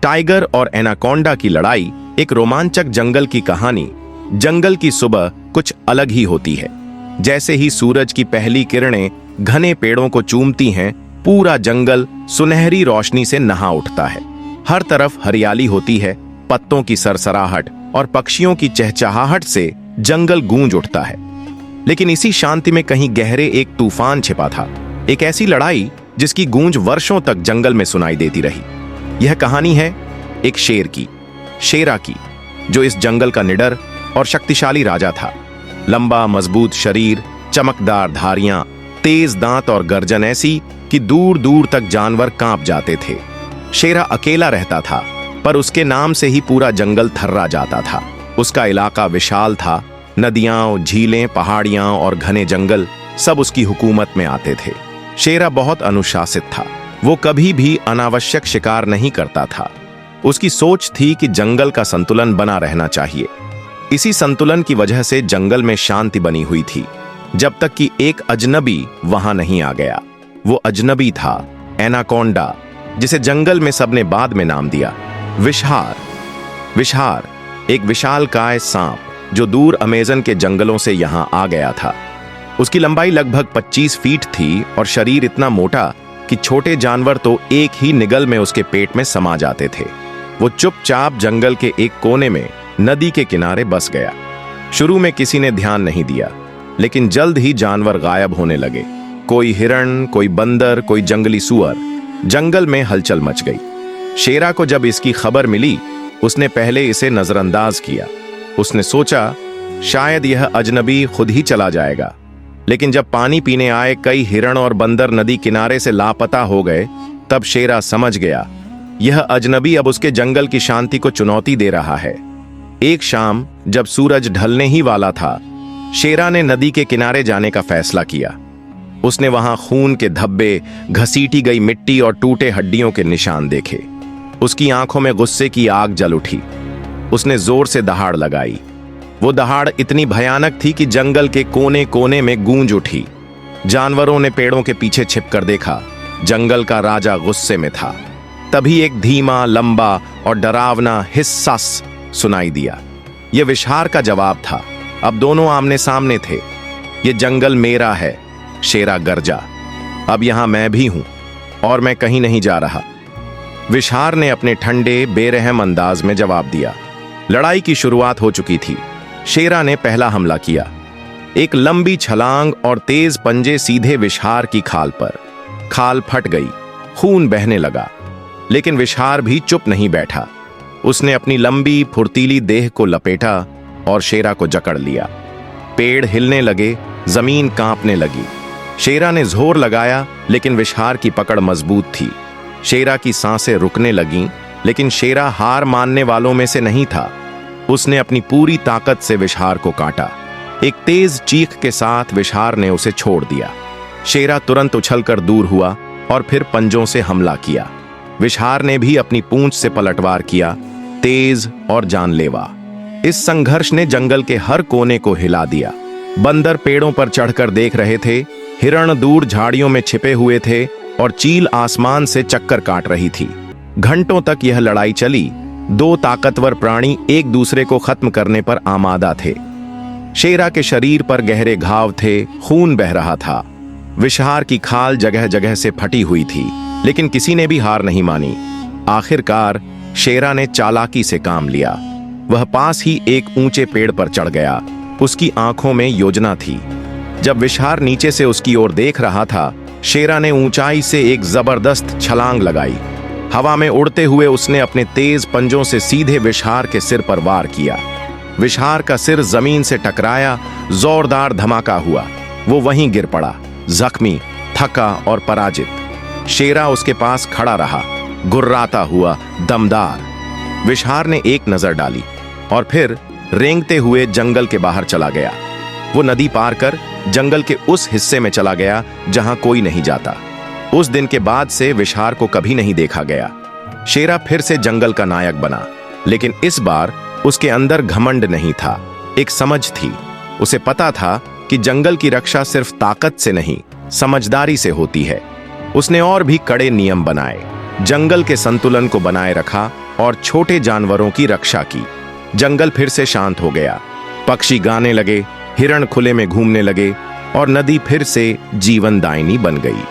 Tiger और anaconda की लड़ाई एक रोमांचक जंगल की कहानी। जंगल की सुबह कुछ अलग ही होती है। जैसे ही सूरज की पहली किरणें घने पेड़ों को चूमती हैं, पूरा जंगल सुनहरी रोशनी से नहा उठता है। हर तरफ हरियाली होती है, पत्तों की सरसराहट और पक्षियों की चहचहाहट से जंगल गूंज उठता है। लेकिन इसी शांति में कहीं गहरे एक तूफान छिपा था, एक ऐसी लड़ाई जिसकी गूंज वर्षों तक जंगल में सुनाई देती रही। यह कहानी है एक शेर की, शेरा की, जो इस जंगल का निडर और शक्तिशाली राजा था। लंबा मजबूत शरीर, चमकदार धारियां, तेज दांत और गर्जन ऐसी कि दूर दूर तक जानवर कांप जाते थे। शेरा अकेला रहता था, पर उसके नाम से ही पूरा जंगल थर्रा जाता था। उसका इलाका विशाल था, नदियां, झीलें, पहाड़ियां और घने जंगल सब उसकी हुकूमत में आते थे। शेरा बहुत अनुशासित था, वो कभी भी अनावश्यक शिकार नहीं करता था। उसकी सोच थी कि जंगल का संतुलन बना रहना चाहिए। इसी संतुलन की वजह से जंगल में शांति बनी हुई थी, जब तक कि एक अजनबी वहां नहीं आ गया। वो अजनबी था एनाकोंडा, जिसे जंगल में सबने बाद में नाम दिया विषहार। विषहार एक विशालकाय सांप जो दूर अमेज़न के जंगलों से यहां आ गया था। उसकी लंबाई लगभग 25 फीट थी और शरीर इतना मोटा कि छोटे जानवर तो एक ही निगल में उसके पेट में समा जाते थे। वो चुपचाप जंगल के एक कोने में नदी के किनारे बस गया। शुरू में किसी ने ध्यान नहीं दिया, लेकिन जल्द ही जानवर गायब होने लगे। कोई हिरण, कोई बंदर, कोई जंगली सुअर। जंगल में हलचल मच गई। शेरा को जब इसकी खबर मिली, उसने पहले इसे नजरअंदाज किया। उसने सोचा शायद यह अजनबी खुद ही चला जाएगा, लेकिन जब पानी पीने आए कई हिरण और बंदर नदी किनारे से लापता हो गए, तब शेरा समझ गया यह अजनबी अब उसके जंगल की शांति को चुनौती दे रहा है। एक शाम जब सूरज ढलने ही वाला था, शेरा ने नदी के किनारे जाने का फैसला किया। उसने वहां खून के धब्बे, घसीटी गई मिट्टी और टूटे हड्डियों के निशान देखे। उसकी आंखों में गुस्से की आग जल उठी। उसने जोर से दहाड़ लगाई। वो दहाड़ इतनी भयानक थी कि जंगल के कोने कोने में गूंज उठी। जानवरों ने पेड़ों के पीछे छिपकर देखा। जंगल का राजा गुस्से में था। तभी एक धीमा, लंबा और डरावना हिस्सा सुनाई दिया। यह विषहार का जवाब था। अब दोनों आमने सामने थे। यह जंगल मेरा है, शेरा गरजा। अब यहां मैं भी हूं और मैं कहीं नहीं जा रहा। विषहार ने अपने ठंडे, बेरहम अंदाज में जवाब दिया। लड़ाई की शुरुआत हो चुकी थी। शेरा ने पहला हमला किया। एक लंबी छलांग और तेज पंजे सीधे विषहार की खाल पर। खाल फट गई, खून बहने लगा, लेकिन विषहार भी चुप नहीं बैठा। उसने अपनी लंबी फुर्तीली देह को लपेटा और शेरा को जकड़ लिया। पेड़ हिलने लगे, जमीन कांपने लगी। शेरा ने जोर लगाया, लेकिन विषहार की पकड़ मजबूत थी। शेरा की सांसें रुकने लगीं, लेकिन शेरा हार मानने वालों में से नहीं था। उसने अपनी पूरी ताकत से विषहार को काटा। एक तेज चीख के साथ विषहार ने उसे छोड़ दिया। शेरा तुरंत उछलकर दूर हुआ और फिर पंजों से हमला किया। विषहार ने भी अपनी पूंछ से पलटवार किया, तेज और जानलेवा। इस संघर्ष ने जंगल के हर कोने को हिला दिया। बंदर पेड़ों पर चढ़कर देख रहे थे, हिरण दूर झाड़ियों में छिपे हुए थे और चील आसमान से चक्कर काट रही थी। घंटों तक यह लड़ाई चली। दो ताकतवर प्राणी एक दूसरे को खत्म करने पर आमादा थे। शेरा के शरीर पर गहरे घाव थे, खून बह रहा था। विषहार की खाल जगह जगह से फटी हुई थी, लेकिन किसी ने भी हार नहीं मानी। आखिरकार शेरा ने चालाकी से काम लिया। वह पास ही एक ऊंचे पेड़ पर चढ़ गया। उसकी आंखों में योजना थी। जब विषहार नीचे से उसकी ओर देख रहा था, शेरा ने ऊंचाई से एक जबरदस्त छलांग लगाई। हवा में उड़ते हुए उसने अपने तेज पंजों से सीधे विषहार के सिर पर वार किया। विषहार का सिर जमीन से टकराया, जोरदार धमाका हुआ। वो वहीं गिर पड़ा, जख्मी, थका और पराजित। शेरा उसके पास खड़ा रहा, गुर्राता हुआ, दमदार। विषहार ने एक नजर डाली और फिर रेंगते हुए जंगल के बाहर चला गया। वो नदी पार कर जंगल के उस हिस्से में चला गया जहां कोई नहीं जाता। उस दिन के बाद से विषहार को कभी नहीं देखा गया। शेरा फिर से जंगल का नायक बना, लेकिन इस बार उसके अंदर घमंड नहीं था, एक समझ थी। उसे पता था कि जंगल की रक्षा सिर्फ ताकत से नहीं, समझदारी से होती है। उसने और भी कड़े नियम बनाए, जंगल के संतुलन को बनाए रखा और छोटे जानवरों की रक्षा की। जंगल फिर से शांत हो गया। पक्षी गाने लगे, हिरण खुले में घूमने लगे और नदी फिर से जीवनदायिनी बन गई।